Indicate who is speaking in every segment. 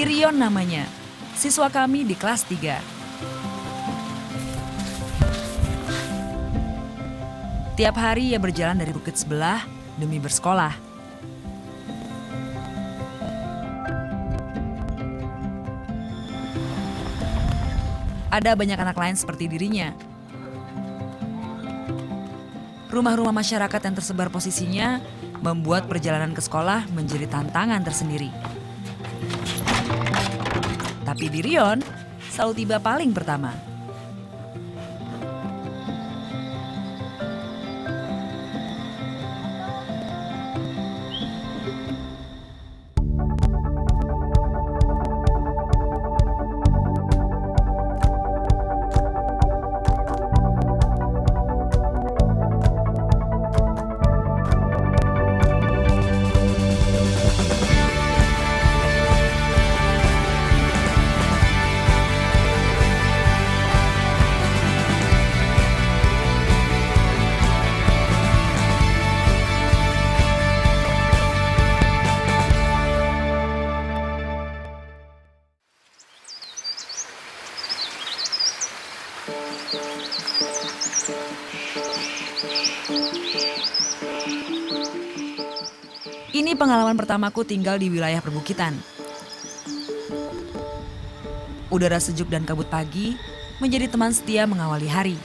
Speaker 1: Dirion namanya, siswa kami di kelas 3. Tiap hari ia berjalan dari bukit sebelah demi bersekolah. Ada banyak anak lain seperti dirinya. Rumah-rumah masyarakat yang tersebar posisinya membuat perjalanan ke sekolah menjadi tantangan tersendiri. Tapi Dirion selalu tiba paling pertama. Ini pengalaman pertamaku tinggal di wilayah perbukitan. Udara sejuk dan kabut pagi menjadi teman setia mengawali hari.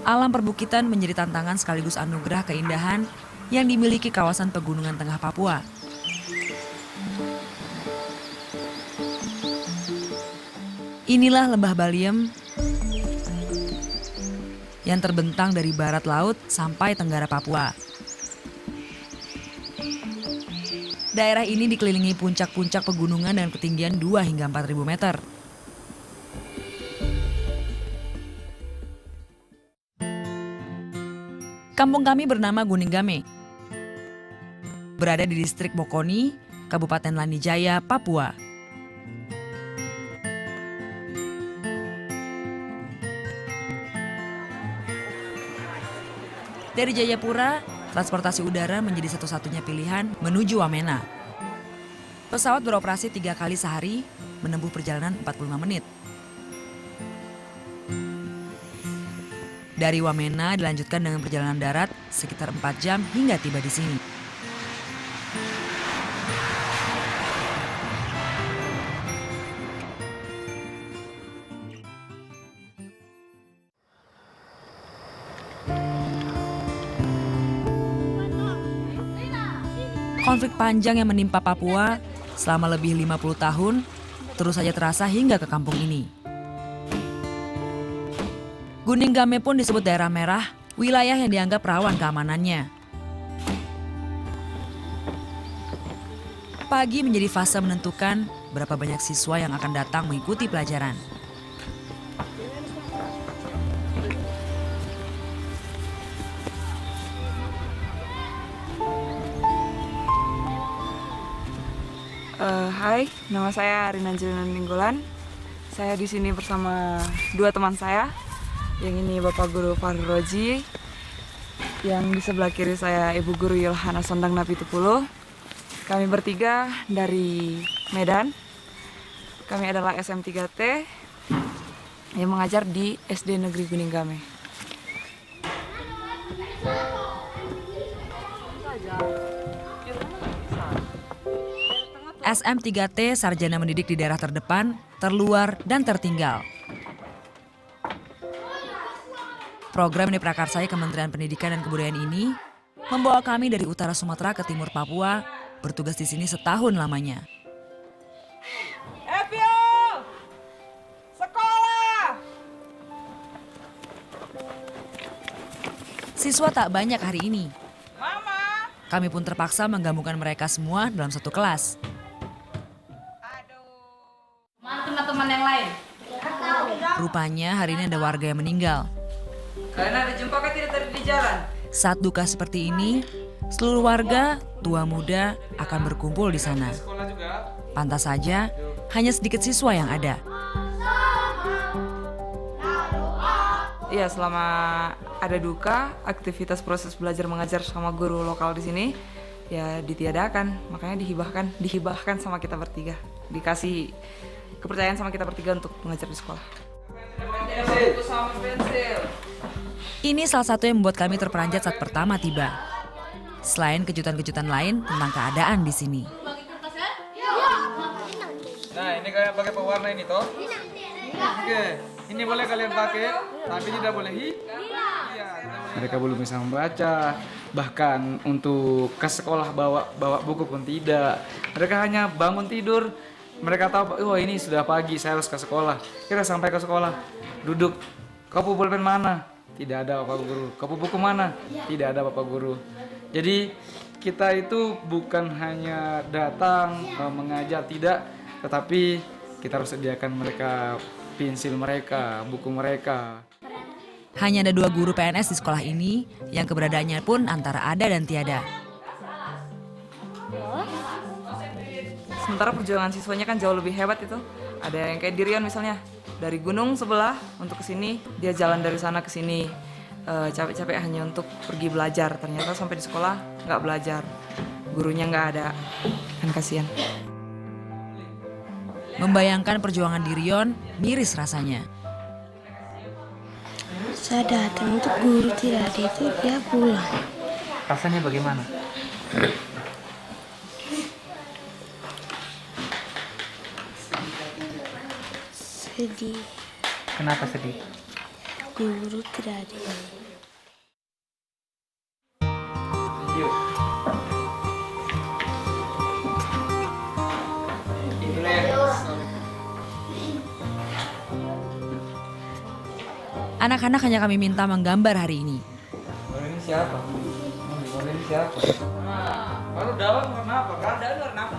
Speaker 1: Alam perbukitan menjadi tantangan sekaligus anugerah keindahan yang dimiliki kawasan pegunungan tengah Papua. Inilah lembah Baliem yang terbentang dari barat laut sampai tenggara Papua. Daerah ini dikelilingi puncak-puncak pegunungan dengan ketinggian 2 hingga 4.000 meter. Kampung kami bernama Guningame. Berada di distrik Bokoni, Kabupaten Lanijaya, Papua. Dari Jayapura, transportasi udara menjadi satu-satunya pilihan menuju Wamena. Pesawat beroperasi 3 kali sehari, menempuh perjalanan 45 menit. Dari Wamena dilanjutkan dengan perjalanan darat sekitar 4 jam hingga tiba di sini. Konflik panjang yang menimpa Papua selama lebih 50 tahun terus saja terasa hingga ke kampung ini. Guningame pun disebut daerah merah, wilayah yang dianggap rawan keamanannya. Pagi menjadi fase menentukan berapa banyak siswa yang akan datang mengikuti pelajaran.
Speaker 2: Hai, nama saya Rina Angelina Ninggolan. Saya di sini bersama 2 teman saya. Yang ini Bapak Guru Fahri Roji. Yang di sebelah kiri saya Ibu Guru Yulhana Sondang Napitupulu. Kami bertiga dari Medan. Kami adalah SM3T yang mengajar di SD Negeri Guningame.
Speaker 1: SM3T sarjana mendidik di daerah terdepan, terluar, dan tertinggal. Program yang diprakarsai Kementerian Pendidikan dan Kebudayaan ini membawa kami dari utara Sumatera ke timur Papua, bertugas di sini setahun lamanya.
Speaker 2: Evio! Sekolah!
Speaker 1: Siswa tak banyak hari ini.
Speaker 2: Mama!
Speaker 1: Kami pun terpaksa menggabungkan mereka semua dalam satu kelas.
Speaker 3: Teman-teman yang lain.
Speaker 1: Rupanya hari ini ada warga yang meninggal.
Speaker 2: Kalian ada jumpa kan tidak tadi di jalan?
Speaker 1: Saat duka seperti ini, seluruh warga, tua muda akan berkumpul di sana. Pantas saja, hanya sedikit siswa yang ada.
Speaker 2: Iya, selama ada duka, aktivitas proses belajar mengajar sama guru lokal di sini ya ditiadakan, makanya dihibahkan sama kita bertiga, dikasih kepercayaan sama kita bertiga untuk mengajar di sekolah.
Speaker 1: Ini salah satu yang membuat kami terperanjat saat pertama tiba. Selain kejutan-kejutan lain tentang keadaan di sini.
Speaker 4: Nah, ini kalian pakai pewarna ini toh? Oke, ini boleh kalian pakai, tapi tidak boleh Mereka belum bisa membaca, bahkan untuk ke sekolah bawa buku pun tidak. Mereka hanya bangun tidur, mereka tahu, oh ini sudah pagi, saya harus ke sekolah. Kita sampai ke sekolah, duduk, kopu pulpen mana? Tidak ada Bapak Guru. Kopu buku mana? Tidak ada Bapak Guru. Jadi kita itu bukan hanya datang mengajar, tidak, tetapi kita harus sediakan mereka pensil mereka, buku mereka.
Speaker 1: Hanya ada 2 guru PNS di sekolah ini yang keberadaannya pun antara ada dan tiada.
Speaker 2: Sementara perjuangan siswanya kan jauh lebih hebat itu. Ada yang kayak Dirion misalnya, dari gunung sebelah untuk kesini, dia jalan dari sana ke sini. Capek-capek hanya untuk pergi belajar. Ternyata sampai di sekolah nggak belajar, gurunya nggak ada, kan kasihan.
Speaker 1: Membayangkan perjuangan Dirion, miris rasanya.
Speaker 5: Saya datang untuk guru tidak ada itu, dia pulang.
Speaker 4: Rasanya bagaimana?
Speaker 5: Sedih,
Speaker 4: Kenapa sedih?
Speaker 5: guru tidak ada.
Speaker 4: Yuk.
Speaker 1: Anak-anak hanya kami minta menggambar hari ini.
Speaker 4: Ini siapa? Ini siapa? Baru daun warna apa? Daun warna apa?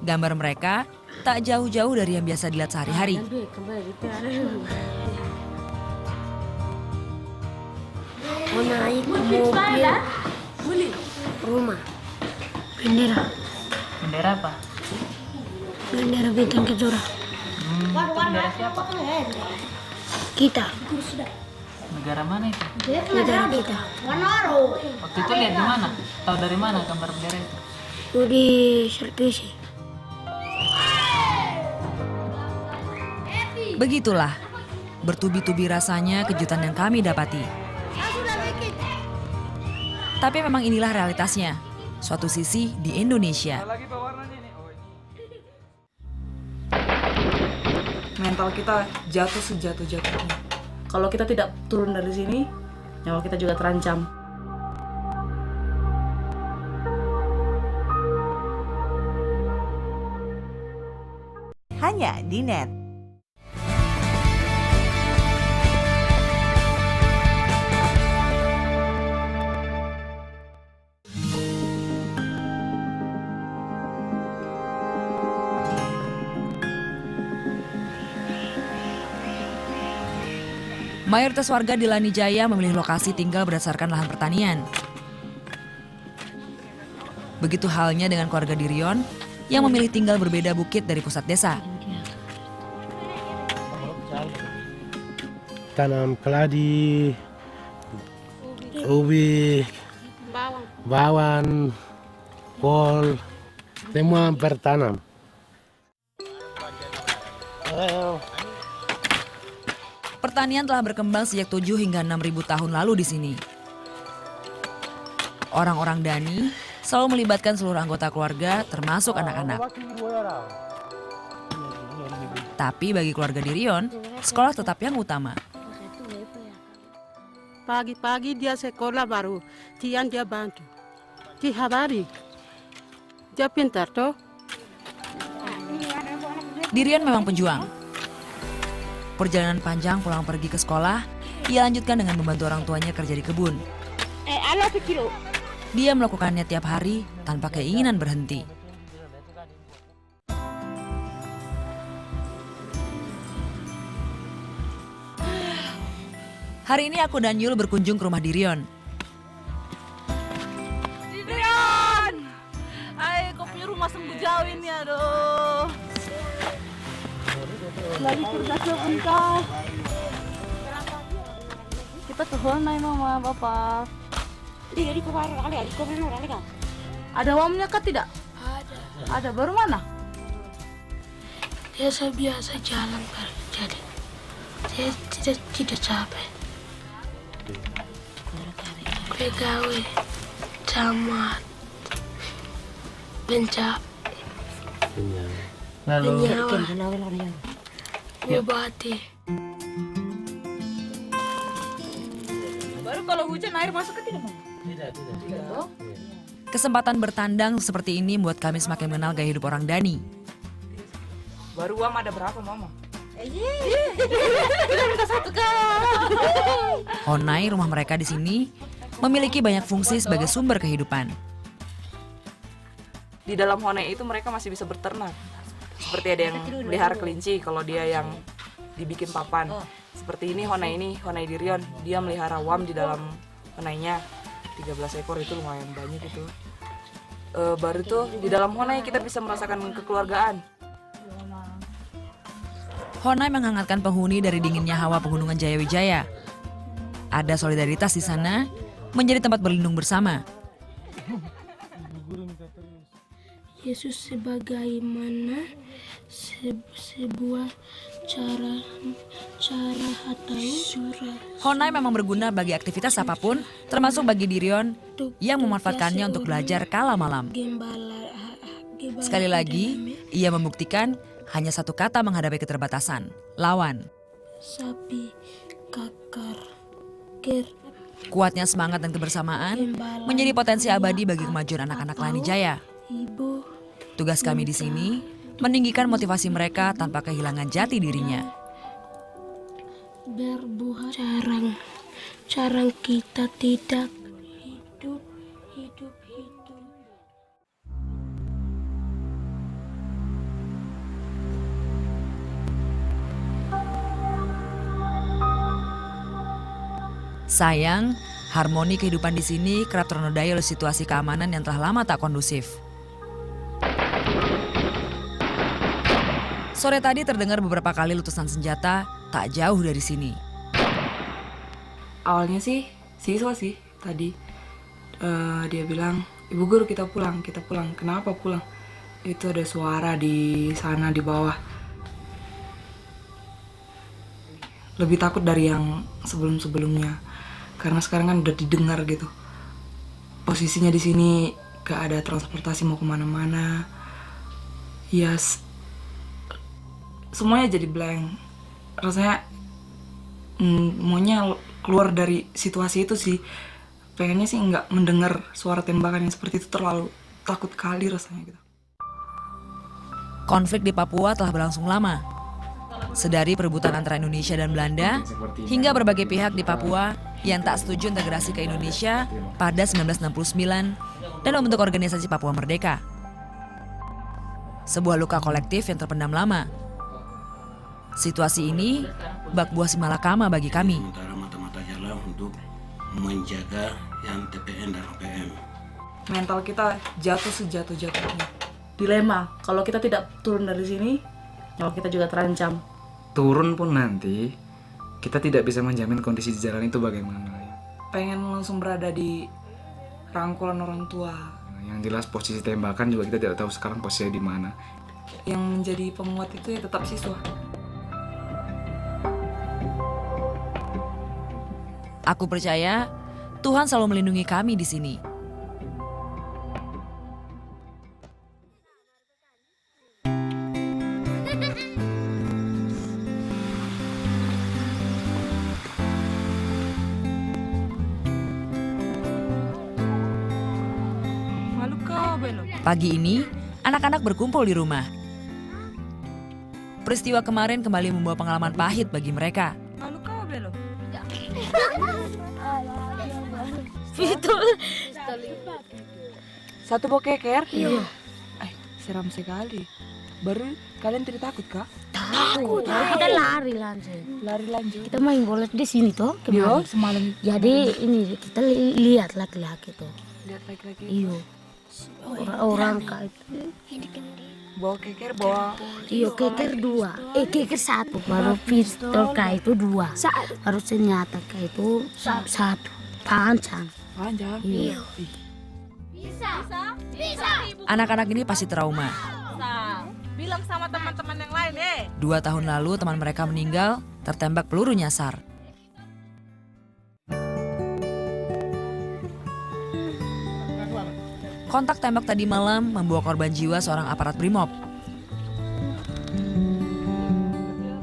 Speaker 1: Gambar mereka tak jauh-jauh dari yang biasa dilihat sehari-hari.
Speaker 5: Mau naik mobil, rumah, bendera,
Speaker 3: Bendera apa?
Speaker 5: bendera bintang kejora.
Speaker 3: Bendera siapa?
Speaker 5: Kita,
Speaker 3: Negara mana itu?
Speaker 5: negara kita.
Speaker 3: Waktu itu lihat di mana? Tahu dari mana gambar bendera itu?
Speaker 5: Di televisi.
Speaker 1: Begitulah, bertubi-tubi rasanya kejutan yang kami dapati. Tapi memang inilah realitasnya, suatu sisi di Indonesia.
Speaker 4: Lagi pewarnanya ini. Oh, ini.
Speaker 2: Mental kita jatuh sejatuh-jatuhnya.
Speaker 6: Kalau kita tidak turun dari sini, nyawa kita juga terancam.
Speaker 7: Hanya di NET.
Speaker 1: Mayoritas warga di Lanijaya memilih lokasi tinggal berdasarkan lahan pertanian. Begitu halnya dengan keluarga Dirion yang memilih tinggal berbeda bukit dari pusat desa.
Speaker 8: Tanam keladi, ubi, bawang, kol, semua bertanam.
Speaker 1: Pertanian telah berkembang sejak 7 hingga 6.000 tahun lalu di sini. Orang-orang Dani selalu melibatkan seluruh anggota keluarga termasuk anak-anak. Tapi bagi keluarga Dirion, sekolah tetap yang utama.
Speaker 9: Pagi-pagi dia sekolah baru, siang dia bantu. Tiap hari. Dia pintar toh.
Speaker 1: Dirion memang pejuang. Perjalanan panjang pulang pergi ke sekolah, ia lanjutkan dengan membantu orang tuanya kerja di kebun. Dia melakukannya tiap hari tanpa keinginan berhenti. Hari ini aku dan Yul berkunjung ke rumah Dirion.
Speaker 6: Dirion! Ay, kau punya rumah sungguh jauh ini, aduh. Lagi kerja sebentar. Kita ke Honai, Mama, Bapak.
Speaker 5: Di kemarin kali,
Speaker 6: Ada uangnya kah tidak?
Speaker 5: Ada.
Speaker 6: Ada, baru mana?
Speaker 5: Biasa-biasa jalan Pak. Jadi saya tidak capek. Pegawai camat pencap
Speaker 4: Lalu
Speaker 5: penyawa bupati.
Speaker 6: Baru kalau hujan air masuk ke tidak?
Speaker 1: Kesempatan bertandang seperti ini membuat kami semakin mengenal gaya hidup orang Dani.
Speaker 2: Baru uang ada berapa, Mama?
Speaker 1: Honai, rumah mereka di sini, memiliki banyak fungsi sebagai sumber kehidupan.
Speaker 2: Di dalam honai itu mereka masih bisa berternak. Seperti ada yang melihara kelinci kalau dia yang dibikin papan. Seperti ini, honai Dirion, dia melihara wam di dalam honainya. 13 ekor itu lumayan banyak itu. Baru tuh di dalam honai kita bisa merasakan kekeluargaan.
Speaker 1: Honai menghangatkan penghuni dari dinginnya hawa pegunungan Jayawijaya. Ada solidaritas di sana, menjadi tempat berlindung bersama.
Speaker 5: Yesus sebagaimana sebuah cara atau surah
Speaker 1: Honai memang berguna bagi aktivitas apapun, termasuk bagi Dirion yang memanfaatkannya untuk belajar kala malam. Sekali lagi, ia membuktikan hanya satu kata menghadapi keterbatasan, lawan.
Speaker 5: sapi kakar ker
Speaker 1: Kuatnya semangat dan kebersamaan menjadi potensi abadi bagi kemajuan anak-anak Lani Jaya.
Speaker 5: ibu
Speaker 1: Tugas kami di sini meninggikan motivasi mereka tanpa kehilangan jati dirinya.
Speaker 5: berbuat carang kita tidak hidup.
Speaker 1: Sayang, harmoni kehidupan di sini kerap ternodai oleh situasi keamanan yang telah lama tak kondusif. Sore tadi terdengar beberapa kali letusan senjata tak jauh dari sini.
Speaker 2: Awalnya sih siswa sih tadi. Dia bilang, "Ibu guru kita pulang. Kenapa pulang? Itu ada suara di sana di bawah." Lebih takut dari yang sebelum-sebelumnya. Karena sekarang kan udah didengar gitu. Posisinya di sini gak ada transportasi mau kemana-mana. Ya semuanya jadi blank. Rasanya maunya keluar dari situasi itu sih. Pengennya sih nggak mendengar suara tembakan yang seperti itu, terlalu takut kali rasanya gitu.
Speaker 1: Konflik di Papua telah berlangsung lama. Sedari perebutan antara Indonesia dan Belanda, hingga berbagai pihak di Papua yang tak setuju integrasi ke Indonesia pada 1969 dan membentuk organisasi Papua Merdeka. Sebuah luka kolektif yang terpendam lama. Situasi ini bak buah simalakama bagi kami.
Speaker 8: Sementara mata-mata jalan untuk menjaga yang TPN dan OPM.
Speaker 2: Mental kita jatuh sejatuh-jatuhnya.
Speaker 6: Dilema, kalau kita tidak turun dari sini, nyawa kita juga terancam.
Speaker 4: turun pun nanti kita tidak bisa menjamin kondisi di jalan itu bagaimana.
Speaker 2: Pengen langsung berada di rangkulan orang tua.
Speaker 4: Yang jelas posisi tembakan juga kita tidak tahu sekarang posisinya di mana.
Speaker 2: Yang menjadi penguat itu ya tetap siswa.
Speaker 1: Aku percaya Tuhan selalu melindungi kami di sini. Pagi ini, anak-anak berkumpul di rumah. Peristiwa kemarin kembali membawa pengalaman pahit bagi mereka.
Speaker 2: Satu bokeker? Iya. Seram sekali. Baru kalian tidak takut kak?
Speaker 5: Takut, kita lari langsung.
Speaker 2: Lari lanjut.
Speaker 5: Kita main bola di sini toh
Speaker 2: Yo,
Speaker 5: kemarin.
Speaker 2: semalam.
Speaker 5: Jadi ini kita lihat laki-laki tuh.
Speaker 2: Lihat lagi-lagi.
Speaker 5: Iyo. Orang kah itu.
Speaker 2: Bawa keker, bawa.
Speaker 5: Iyo keker dua. Keker satu. Baru pistol kah itu dua. Baru senjata kah itu satu. Panjang.
Speaker 2: Panjang.
Speaker 5: Iya.
Speaker 2: Ih.
Speaker 1: Anak-anak ini pasti trauma.
Speaker 6: Bilang sama teman-teman yang lain
Speaker 1: 2 tahun lalu teman mereka meninggal tertembak peluru nyasar. Kontak tembak tadi malam membawa korban jiwa seorang aparat Brimob.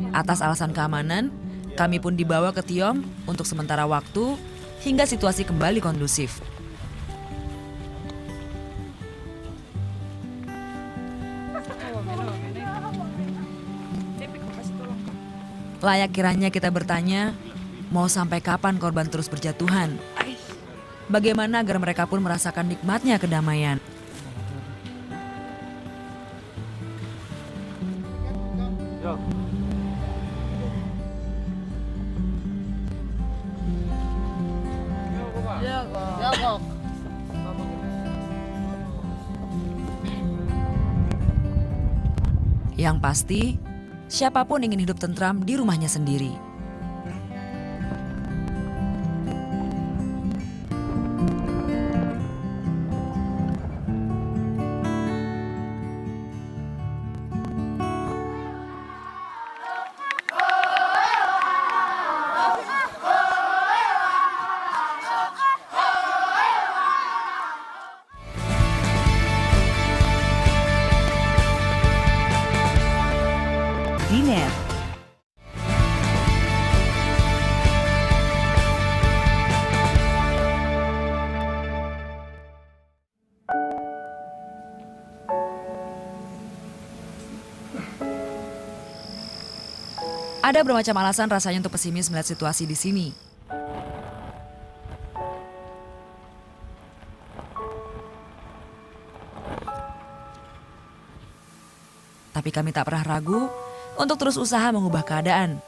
Speaker 1: Atas alasan keamanan, kami pun dibawa ke Tiom untuk sementara waktu hingga situasi kembali kondusif. Layak kiranya kita bertanya, mau sampai kapan korban terus berjatuhan? Bagaimana agar mereka pun merasakan nikmatnya kedamaian? Yang pasti, siapapun ingin hidup tentram di rumahnya sendiri.
Speaker 7: Diner.
Speaker 1: Ada bermacam alasan rasanya untuk pesimis melihat situasi di sini. Tapi kami tak pernah ragu untuk terus usaha mengubah keadaan.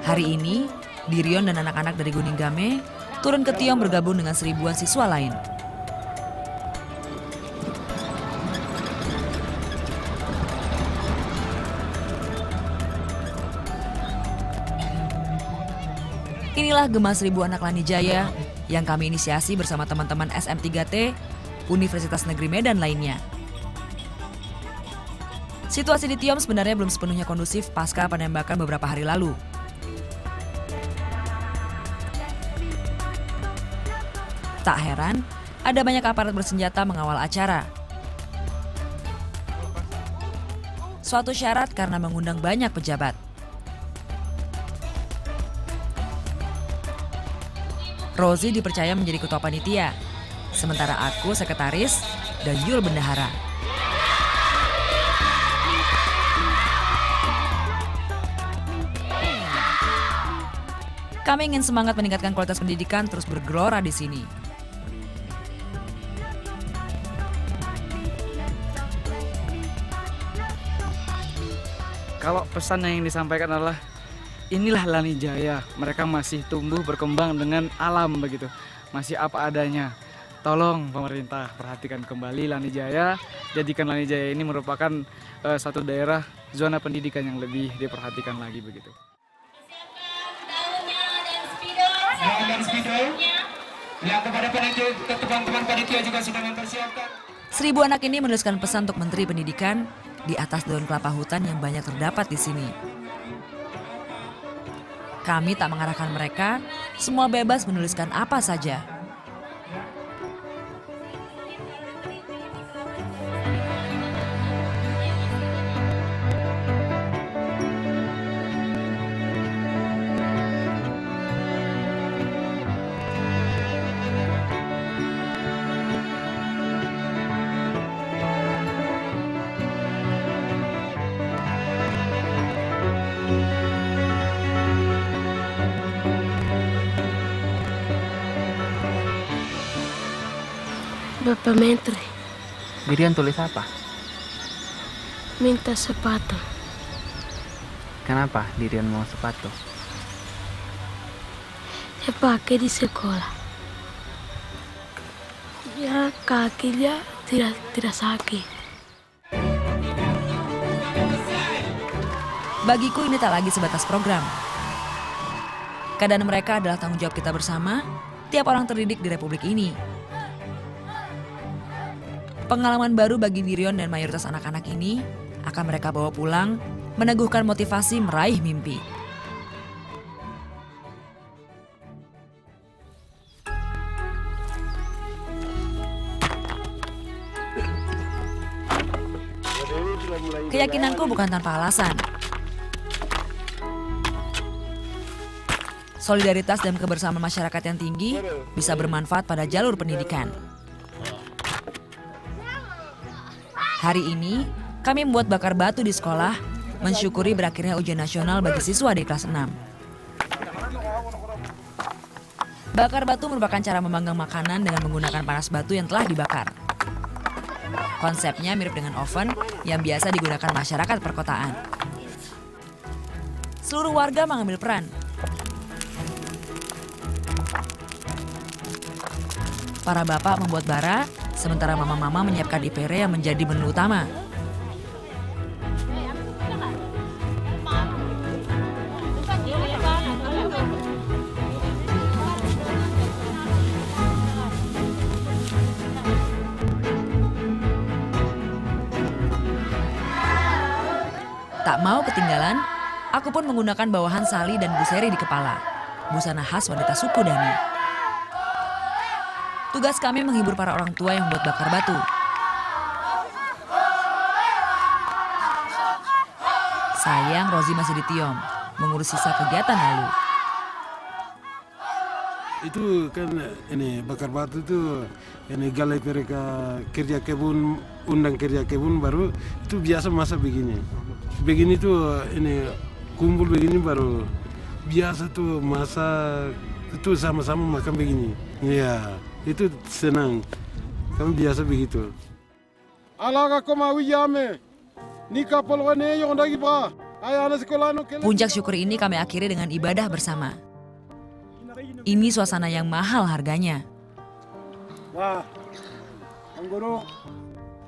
Speaker 1: Hari ini, Dirion dan anak-anak dari Gunung Game turun ke Tiom bergabung dengan seribuan siswa lain. Inilah Gema 1000 Anak Lani Jaya yang kami inisiasi bersama teman-teman SM3T, Universitas Negeri Medan lainnya. Situasi di Tiom sebenarnya belum sepenuhnya kondusif pasca penembakan beberapa hari lalu. Tak heran, ada banyak aparat bersenjata mengawal acara. Suatu syarat karena mengundang banyak pejabat. Rozi dipercaya menjadi ketua panitia, sementara aku sekretaris dan Yul bendahara. Kami ingin semangat meningkatkan kualitas pendidikan terus bergelora di sini.
Speaker 4: Kalau pesan yang disampaikan adalah inilah Lani Jaya, mereka masih tumbuh berkembang dengan alam begitu, masih apa adanya. Tolong pemerintah perhatikan kembali Lani Jaya, jadikan Lani Jaya ini merupakan satu daerah zona pendidikan yang lebih diperhatikan lagi begitu.
Speaker 10: Dan spidol yang kepada teman-teman panitia juga sudah mempersiapkan.
Speaker 1: 1000 anak ini menuliskan pesan untuk Menteri Pendidikan di atas daun kelapa hutan yang banyak terdapat di sini. Kami tak mengarahkan mereka, semua bebas menuliskan apa saja.
Speaker 5: Bapak Menteri,
Speaker 3: Dirion tulis apa?
Speaker 5: minta sepatu.
Speaker 3: Kenapa Dirion mau sepatu?
Speaker 5: Ya pakai di sekolah. Ya kakinya tidak sakit.
Speaker 1: Bagiku ini tak lagi sebatas program. Keadaan mereka adalah tanggung jawab kita bersama, tiap orang terdidik di Republik ini. Pengalaman baru bagi Dirion dan mayoritas anak-anak ini akan mereka bawa pulang, meneguhkan motivasi meraih mimpi. Keyakinanku bukan tanpa alasan. Solidaritas dan kebersamaan masyarakat yang tinggi bisa bermanfaat pada jalur pendidikan. Hari ini, kami membuat bakar batu di sekolah, mensyukuri berakhirnya ujian nasional bagi siswa di kelas 6. Bakar batu merupakan cara memanggang makanan dengan menggunakan panas batu yang telah dibakar. Konsepnya mirip dengan oven yang biasa digunakan masyarakat perkotaan. Seluruh warga mengambil peran. Para bapak membuat bara, sementara mama-mama menyiapkan ipere yang menjadi menu utama. Tak mau ketinggalan, aku pun menggunakan bawahan sali dan buseri di kepala, busana khas wanita suku Dani. Tugas kami menghibur para orang tua yang membuat bakar batu. Sayang Rozi masih di Tiom, mengurus sisa kegiatan lalu.
Speaker 7: Itu kan ini bakar batu itu ini galai mereka kerja kebun, undang kerja kebun baru itu biasa masak begini. Begini tuh ini kumpul begini baru biasa tuh masak itu sama-sama makan begini. Iya, itu senang. Kami biasa begitu.
Speaker 1: Puncak syukur ini kami akhiri dengan ibadah bersama. Ini suasana yang mahal harganya.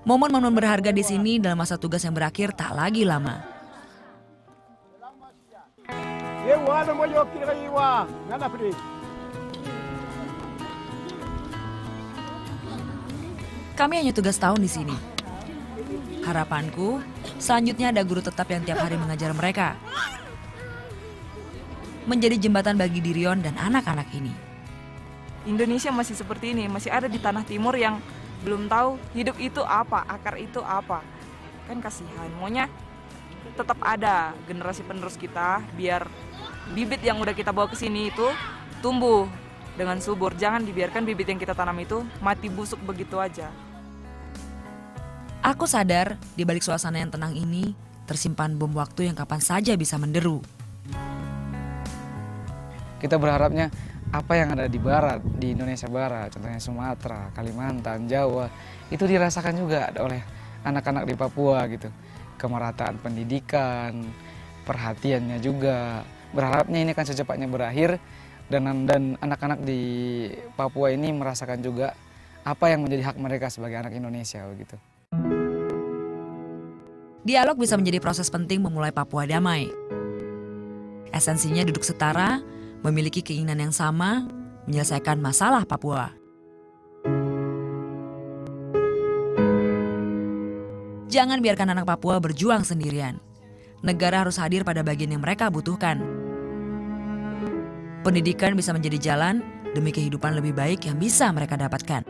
Speaker 1: Momen-momen berharga di sini dalam masa tugas yang berakhir tak lagi lama. Kami hanya tugas tahun di sini. Harapanku, selanjutnya ada guru tetap yang tiap hari mengajar mereka. Menjadi jembatan bagi Dirion dan anak-anak ini.
Speaker 2: Indonesia masih seperti ini, masih ada di tanah timur yang belum tahu hidup itu apa, akar itu apa. Kan kasihan, maunya tetap ada generasi penerus kita biar bibit yang udah kita bawa ke sini itu tumbuh dengan subur. Jangan dibiarkan bibit yang kita tanam itu mati busuk begitu aja.
Speaker 1: Aku sadar di balik suasana yang tenang ini tersimpan bom waktu yang kapan saja bisa menderu.
Speaker 4: Kita berharapnya apa yang ada di barat, di Indonesia Barat, contohnya Sumatera, Kalimantan, Jawa, itu dirasakan juga oleh anak-anak di Papua gitu. Kemerataan pendidikan, perhatiannya juga. Berharapnya ini akan secepatnya berakhir dan anak-anak di Papua ini merasakan juga apa yang menjadi hak mereka sebagai anak Indonesia begitu.
Speaker 1: Dialog bisa menjadi proses penting memulai Papua damai. Esensinya duduk setara, memiliki keinginan yang sama, menyelesaikan masalah Papua. Jangan biarkan anak Papua berjuang sendirian. Negara harus hadir pada bagian yang mereka butuhkan. Pendidikan bisa menjadi jalan demi kehidupan lebih baik yang bisa mereka dapatkan.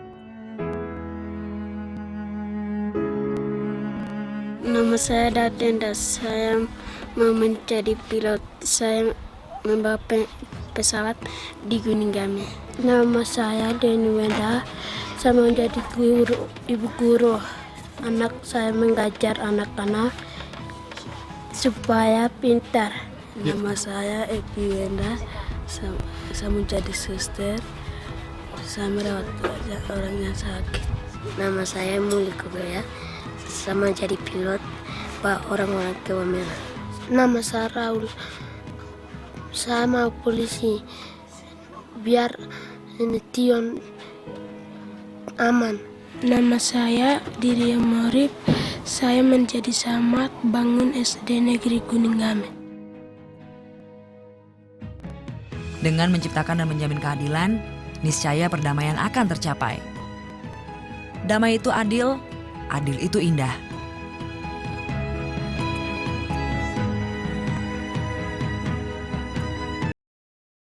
Speaker 5: Nama saya Dadenda, saya mau menjadi pilot. Saya membawa pesawat di Gunung Game. Nama saya Deni Wenda, saya mau jadi ibu guru. Anak saya mengajar anak-anak supaya pintar. Nama saya Epi Wenda, saya mau jadi suster. Saya merawat orang yang sakit. Nama saya Muli Kubaya, saya mau jadi pilot bawa orang-orang ke Wamena. Nama saya Raul. Saya mau polisi biar Tion aman. Nama saya Dirion Morib. Saya menjadi camat bangun SD Negeri Gunung Game.
Speaker 1: Dengan menciptakan dan menjamin keadilan, niscaya perdamaian akan tercapai. Damai itu adil, adil itu indah.